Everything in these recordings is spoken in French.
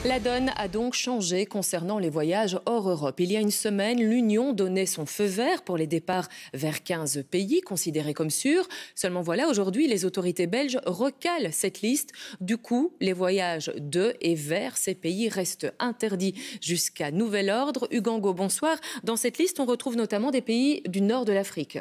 La donne a donc changé concernant les voyages hors Europe. Il y a une semaine, l'Union donnait son feu vert pour les départs vers 15 pays considérés comme sûrs. Seulement voilà, aujourd'hui, les autorités belges recalent cette liste. Du coup, les voyages de et vers ces pays restent interdits jusqu'à nouvel ordre. Ugango, bonsoir. Dans cette liste, on retrouve notamment des pays du nord de l'Afrique.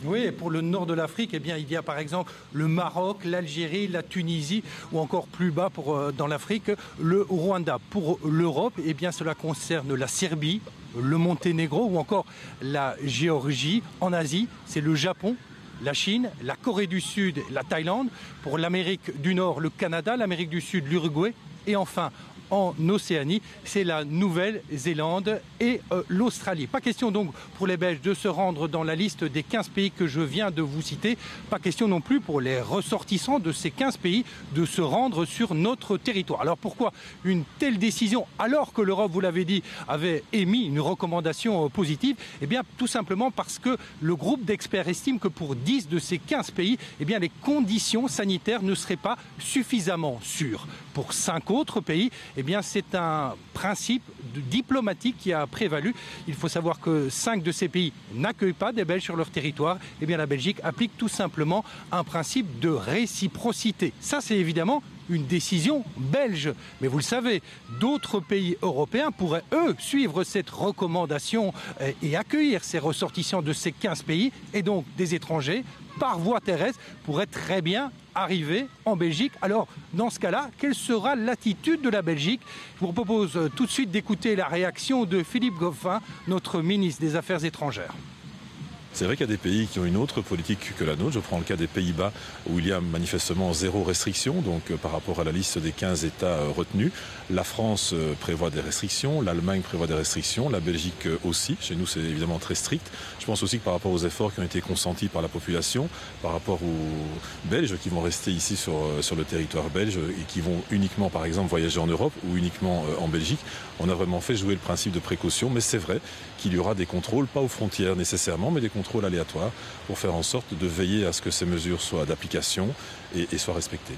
Oui, pour le nord de l'Afrique, il y a par exemple le Maroc, l'Algérie, la Tunisie ou encore plus bas dans l'Afrique, le Rwanda. Pour l'Europe, cela concerne la Serbie, le Monténégro ou encore la Géorgie. En Asie, c'est le Japon, la Chine, la Corée du Sud, la Thaïlande. Pour l'Amérique du Nord, le Canada, l'Amérique du Sud, l'Uruguay. Et enfin, en Océanie, c'est la Nouvelle-Zélande et l'Australie. Pas question donc pour les Belges de se rendre dans la liste des 15 pays que je viens de vous citer. Pas question non plus pour les ressortissants de ces 15 pays de se rendre sur notre territoire. Alors pourquoi une telle décision alors que l'Europe, vous l'avez dit, avait émis une recommandation positive? Tout simplement parce que le groupe d'experts estime que pour 10 de ces 15 pays, les conditions sanitaires ne seraient pas suffisamment sûres. Pour 5 autres pays, c'est un principe diplomatique qui a prévalu. Il faut savoir que 5 de ces pays n'accueillent pas des Belges sur leur territoire. La Belgique applique tout simplement un principe de réciprocité. Ça, c'est évidemment une décision belge. Mais vous le savez, d'autres pays européens pourraient, eux, suivre cette recommandation et accueillir ces ressortissants de ces 15 pays et donc des étrangers par voie terrestre pourraient très bien arriver en Belgique. Alors, dans ce cas-là, quelle sera l'attitude de la Belgique? Je vous propose tout de suite d'écouter la réaction de Philippe Goffin, notre ministre des Affaires étrangères. C'est vrai qu'il y a des pays qui ont une autre politique que la nôtre. Je prends le cas des Pays-Bas où il y a manifestement zéro restriction, donc par rapport à la liste des 15 États retenus. La France prévoit des restrictions, l'Allemagne prévoit des restrictions, la Belgique aussi. Chez nous, c'est évidemment très strict. Je pense aussi que par rapport aux efforts qui ont été consentis par la population, par rapport aux Belges qui vont rester ici sur le territoire belge et qui vont uniquement, par exemple, voyager en Europe ou uniquement en Belgique, on a vraiment fait jouer le principe de précaution. Mais c'est vrai qu'il y aura des contrôles, pas aux frontières nécessairement, mais des contrôles aléatoires pour faire en sorte de veiller à ce que ces mesures soient d'application et soient respectées.